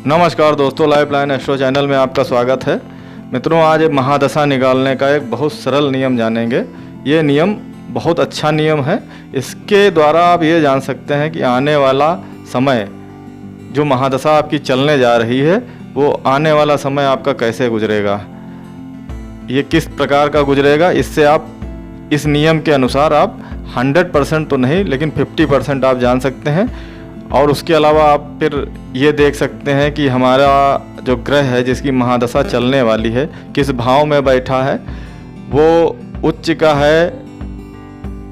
नमस्कार दोस्तों, life line astro channel में आपका स्वागत है। मित्रों, आज महादशा निकालने का एक बहुत सरल नियम जानेंगे। ये नियम बहुत अच्छा नियम है। इसके द्वारा आप ये जान सकते हैं कि आने वाला समय, जो महादशा आपकी चलने जा रही है, वो आने वाला समय आपका कैसे गुजरेगा, ये किस प्रकार का गुजरेगा। इससे आप इस नियम के अनुसार आप 100% तो नहीं लेकिन 50% आप जान सकते हैं। और उसके अलावा आप फिर ये देख सकते हैं कि हमारा जो ग्रह है जिसकी महादशा चलने वाली है, किस भाव में बैठा है, वो उच्च का है,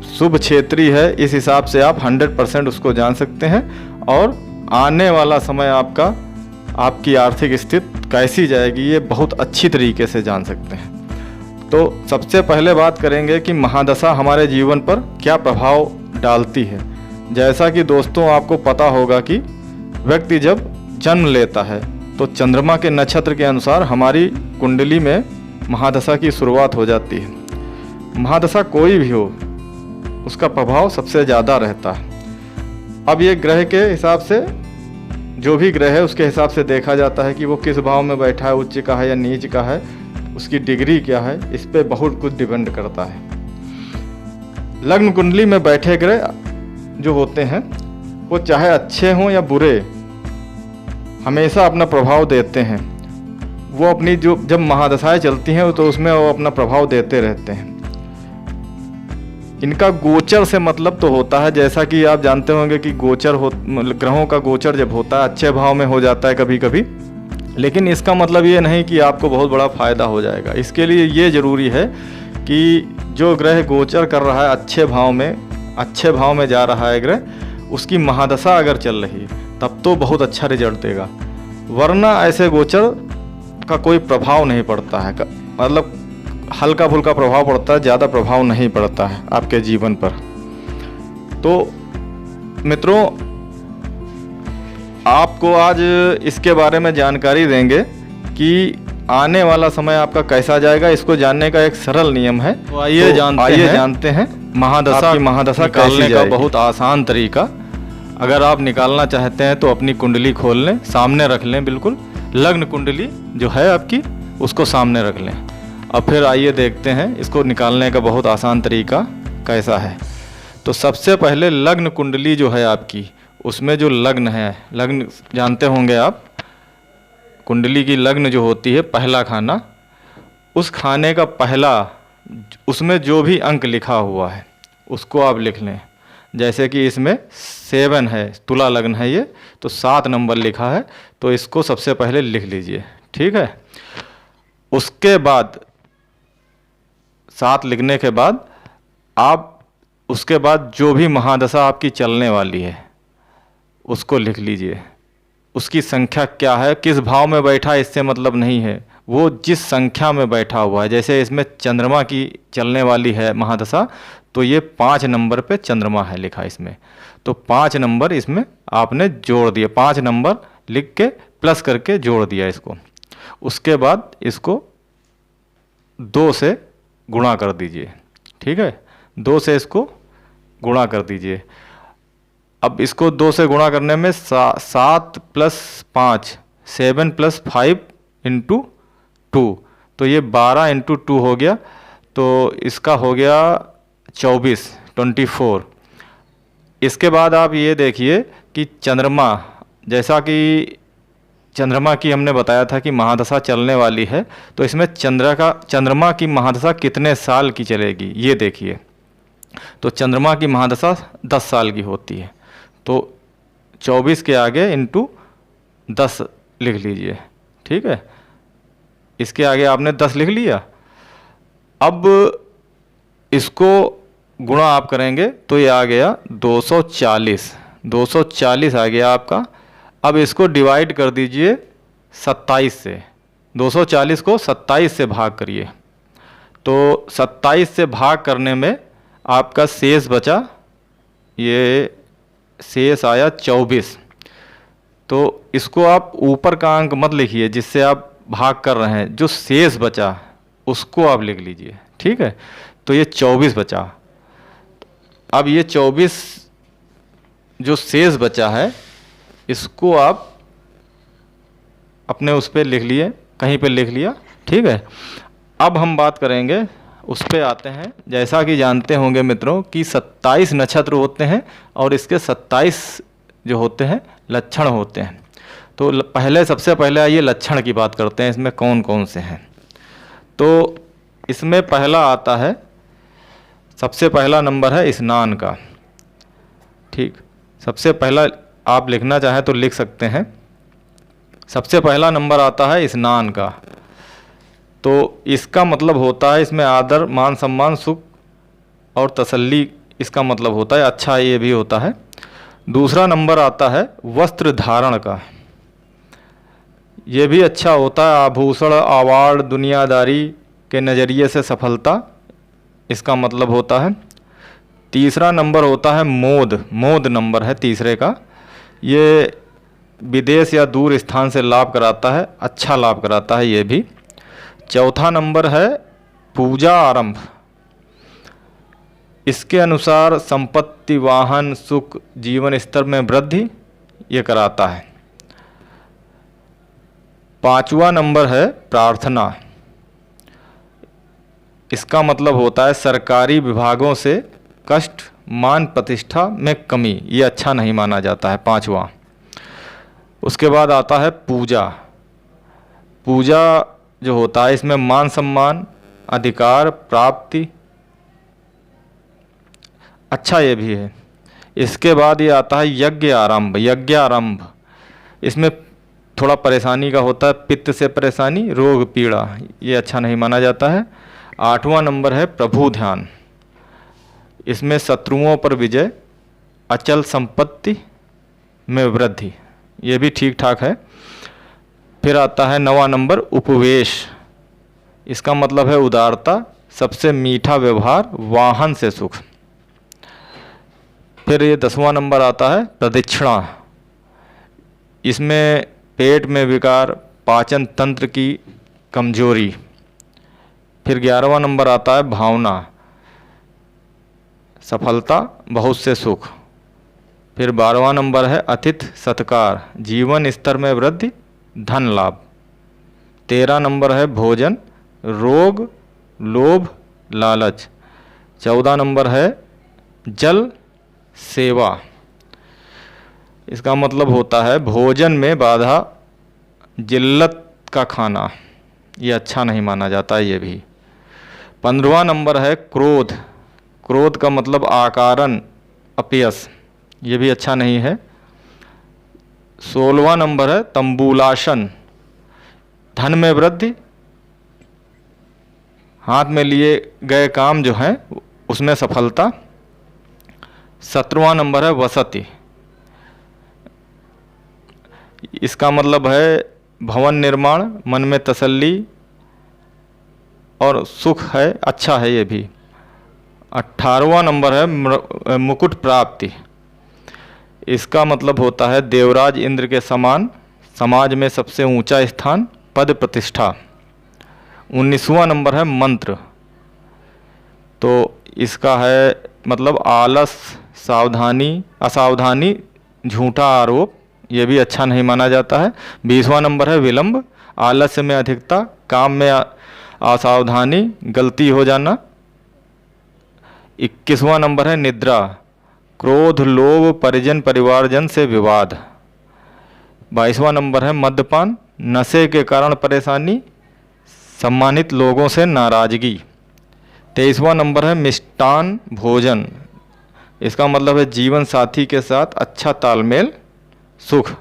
शुभ क्षेत्रीय है। इस हिसाब से आप 100% उसको जान सकते हैं और आने वाला समय आपकी आर्थिक स्थिति कैसी जाएगी, ये बहुत अच्छी तरीके से जान सकते हैं। तो सबसे पहले बात करेंगे कि महादशा हमारे जीवन पर क्या प्रभाव डालती है। जैसा कि दोस्तों आपको पता होगा कि व्यक्ति जब जन्म लेता है तो चंद्रमा के नक्षत्र के अनुसार हमारी कुंडली में महादशा की शुरुआत हो जाती है। महादशा कोई भी हो, उसका प्रभाव सबसे ज़्यादा रहता है। अब ये ग्रह के हिसाब से, जो भी ग्रह है उसके हिसाब से देखा जाता है कि वो किस भाव में बैठा है, उच्च का है या नीच का है, उसकी डिग्री क्या है, इस पे बहुत कुछ डिपेंड करता है। लग्न कुंडली में बैठे ग्रह जो होते हैं वो चाहे अच्छे हों या बुरे, हमेशा अपना प्रभाव देते हैं। वो अपनी जब महादशाएं चलती हैं तो उसमें वो अपना प्रभाव देते रहते हैं। इनका गोचर से मतलब तो होता है, जैसा कि आप जानते होंगे कि ग्रहों का गोचर जब होता है अच्छे भाव में हो जाता है कभी कभी, लेकिन इसका मतलब ये नहीं कि आपको बहुत बड़ा फायदा हो जाएगा। इसके लिए ये ज़रूरी है कि जो ग्रह गोचर कर रहा है अच्छे भाव में जा रहा है ग्रह, उसकी महादशा अगर चल रही है तब तो बहुत अच्छा रिजल्ट देगा, वरना ऐसे गोचर का कोई प्रभाव नहीं पड़ता है। मतलब हल्का फुल्का प्रभाव पड़ता है, ज़्यादा प्रभाव नहीं पड़ता है आपके जीवन पर। तो मित्रों, आपको आज इसके बारे में जानकारी देंगे कि आने वाला समय आपका कैसा जाएगा। इसको जानने का एक सरल नियम है। तो आइए जानते हैं महादशा निकालने का बहुत आसान तरीका। अगर आप निकालना चाहते हैं तो अपनी कुंडली खोल लें, सामने रख लें, बिल्कुल लग्न कुंडली जो है आपकी उसको सामने रख लें। अब फिर आइए देखते हैं इसको निकालने का बहुत आसान तरीका कैसा है। तो सबसे पहले लग्न कुंडली जो है आपकी, उसमें जो लग्न है, लग्न जानते होंगे आप, कुंडली की लग्न जो होती है पहला खाना, उस खाने का पहला, उसमें जो भी अंक लिखा हुआ है उसको आप लिख लें। जैसे कि इसमें 7 है, तुला लग्न है ये, तो 7 नंबर लिखा है, तो इसको सबसे पहले लिख लीजिए, ठीक है। उसके बाद 7 लिखने के बाद आप उसके बाद जो भी महादशा आपकी चलने वाली है उसको लिख लीजिए। उसकी संख्या क्या है, किस भाव में बैठा है, इससे मतलब नहीं है, वो जिस संख्या में बैठा हुआ है। जैसे इसमें चंद्रमा की चलने वाली है महादशा, तो ये 5 नंबर पे चंद्रमा है लिखा इसमें, तो 5 नंबर इसमें आपने जोड़ दिया, 5 नंबर लिख के प्लस करके जोड़ दिया इसको। उसके बाद इसको 2 से गुणा कर दीजिए, ठीक है, 2 से इसको गुणा कर दीजिए। अब इसको 2 से गुणा करने में 7 + 5, 7 + 5 × 2, तो ये 12 × 2 हो गया, तो इसका हो गया 24। इसके बाद आप ये देखिए कि चंद्रमा, जैसा कि चंद्रमा की हमने बताया था कि महादशा चलने वाली है, तो इसमें चंद्रमा की महादशा कितने साल की चलेगी ये देखिए। तो चंद्रमा की महादशा 10 साल की होती है, तो 24 के आगे × 10 लिख लीजिए, ठीक है। इसके आगे आपने 10 लिख लिया। अब इसको गुणा आप करेंगे तो ये आ गया 240 आ गया आपका। अब इसको डिवाइड कर दीजिए 27 से, 240 को 27 से भाग करिए, तो 27 से भाग करने में आपका शेष बचा, ये शेष आया 24। तो इसको आप ऊपर का अंक मत लिखिए जिससे आप भाग कर रहे हैं, जो शेष बचा उसको आप लिख लीजिए, ठीक है। तो ये 24 बचा। अब ये 24 जो शेष बचा है इसको आप अपने उस पर लिख लिए, कहीं पे लिख लिया, ठीक है। अब हम बात करेंगे, उस पे आते हैं। जैसा कि जानते होंगे मित्रों कि 27 नक्षत्र होते हैं और इसके 27 जो होते हैं लक्षण होते हैं। तो सबसे पहले आइए लक्षण की बात करते हैं, इसमें कौन कौन से हैं। तो इसमें पहला आता है, सबसे पहला नंबर है स्नान का, ठीक। सबसे पहला आप लिखना चाहें तो लिख सकते हैं। सबसे पहला नंबर आता है स्नान का। तो इसका मतलब होता है, इसमें आदर, मान सम्मान, सुख और तसल्ली इसका मतलब होता है, अच्छा ये भी होता है। दूसरा नंबर आता है वस्त्र धारण का, ये भी अच्छा होता है। आभूषण, अवार्ड, दुनियादारी के नज़रिए से सफलता इसका मतलब होता है। तीसरा नंबर होता है मोद, मोद नंबर है तीसरे का, ये विदेश या दूर स्थान से लाभ कराता है, अच्छा लाभ कराता है ये भी। चौथा नंबर है पूजा आरंभ, इसके अनुसार संपत्ति, वाहन, सुख, जीवन स्तर में वृद्धि ये कराता है। पांचवा नंबर है प्रार्थना, इसका मतलब होता है सरकारी विभागों से कष्ट, मान प्रतिष्ठा में कमी, ये अच्छा नहीं माना जाता है, पांचवा। उसके बाद आता है पूजा। पूजा जो होता है इसमें मान सम्मान, अधिकार प्राप्ति, अच्छा ये भी है। इसके बाद ये आता है यज्ञ आरंभ, यज्ञ आरंभ, इसमें थोड़ा परेशानी का होता है, पित्त से परेशानी, रोग पीड़ा, ये अच्छा नहीं माना जाता है। आठवां नंबर है प्रभु ध्यान, इसमें शत्रुओं पर विजय, अचल संपत्ति में वृद्धि, ये भी ठीक ठाक है। फिर आता है नवां नंबर उपवेश, इसका मतलब है उदारता, सबसे मीठा व्यवहार, वाहन से सुख। फिर ये 10वां नंबर आता है प्रदक्षिणा, इसमें पेट में विकार, पाचन तंत्र की कमजोरी। फिर 11वां नंबर आता है भावना, सफलता, बहुत से सुख। फिर 12वां नंबर है अतिथि सत्कार, जीवन स्तर में वृद्धि, धन लाभ। 13 नंबर है भोजन, रोग, लोभ, लालच। 14 नंबर है जल सेवा, इसका मतलब होता है भोजन में बाधा, जिल्लत का खाना, ये अच्छा नहीं माना जाता है ये भी। 15वां नंबर है क्रोध, क्रोध का मतलब आकारण, अपयश, ये भी अच्छा नहीं है। 16वां नंबर है तंबूलासन, धन में वृद्धि, हाथ में लिए गए काम जो है उसमें सफलता। 17वां नंबर है वसति, इसका मतलब है भवन निर्माण, मन में तसल्ली और सुख है, अच्छा है ये भी। 18वां नंबर है मुकुट प्राप्ति, इसका मतलब होता है देवराज इंद्र के समान, समाज में सबसे ऊंचा स्थान, पद प्रतिष्ठा। 19वां नंबर है मंत्र, तो इसका है मतलब आलस, सावधानी, असावधानी, झूठा आरोप, ये भी अच्छा नहीं माना जाता है। 20वां नंबर है विलंब, आलस्य में अधिकता, काम में असावधानी, गलती हो जाना। 21वां नंबर है निद्रा, क्रोध, लोभ, परिजन परिवारजन से विवाद। 22वां नंबर है मद्यपान, नशे के कारण परेशानी, सम्मानित लोगों से नाराजगी। 23वां नंबर है मिष्टान भोजन, इसका मतलब है जीवन साथी के साथ अच्छा तालमेल, सुख।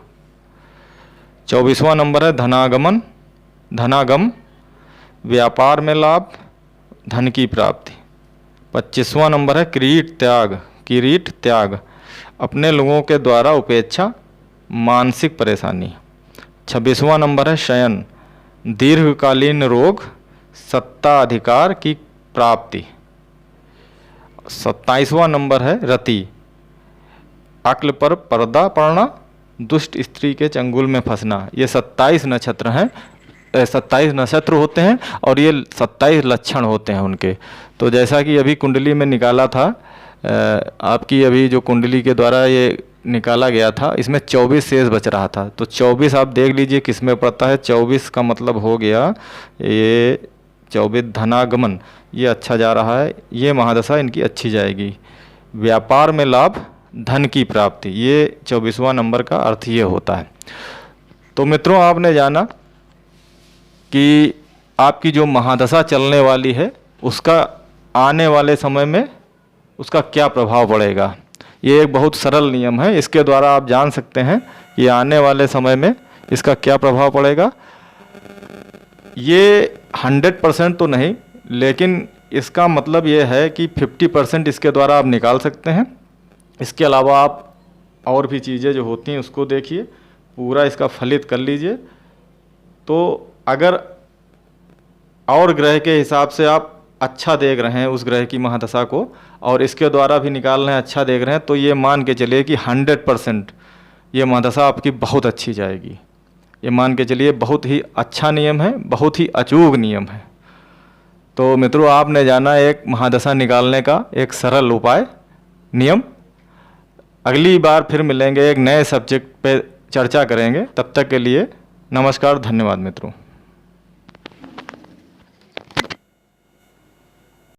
24वां नंबर है धनागमन, धनागम, व्यापार में लाभ, धन की प्राप्ति। 25वां नंबर है किरीट त्याग, किरीट त्याग, अपने लोगों के द्वारा उपेक्षा, मानसिक परेशानी। 26वां नंबर है शयन, दीर्घकालीन रोग, सत्ता अधिकार की प्राप्ति। 27वां नंबर है रति, अक्ल पर पर्दा पड़ना, दुष्ट स्त्री के चंगुल में फंसना। ये 27 नक्षत्र हैं, 27 नक्षत्र होते हैं और ये 27 लक्षण होते हैं उनके। तो जैसा कि अभी कुंडली में निकाला था, आपकी अभी जो कुंडली के द्वारा ये निकाला गया था, इसमें 24 शेष बच रहा था। तो 24 आप देख लीजिए किस में पड़ता है। 24 का मतलब हो गया ये 24 धनागमन, ये अच्छा जा रहा है, ये महादशा इनकी अच्छी जाएगी। व्यापार में लाभ, धन की प्राप्ति, ये 24वां नंबर का अर्थ ये होता है। तो मित्रों, आपने जाना कि आपकी जो महादशा चलने वाली है उसका आने वाले समय में उसका क्या प्रभाव पड़ेगा। ये एक बहुत सरल नियम है, इसके द्वारा आप जान सकते हैं कि आने वाले समय में इसका क्या प्रभाव पड़ेगा। ये 100% तो नहीं, लेकिन इसका मतलब ये है कि 50% इसके द्वारा आप निकाल सकते हैं। इसके अलावा आप और भी चीज़ें जो होती हैं उसको देखिए, पूरा इसका फलित कर लीजिए। तो अगर और ग्रह के हिसाब से आप अच्छा देख रहे हैं उस ग्रह की महादशा को, और इसके द्वारा भी निकाल रहे हैं अच्छा देख रहे हैं, तो ये मान के चलिए कि 100% ये महादशा आपकी बहुत अच्छी जाएगी। ये मान के चलिए बहुत ही अच्छा नियम है, बहुत ही अचूक नियम है। तो मित्रों, आपने जाना एक महादशा निकालने का एक सरल उपाय, नियम। अगली बार फिर मिलेंगे, एक नए सब्जेक्ट पे चर्चा करेंगे। तब तक के लिए नमस्कार, धन्यवाद मित्रों।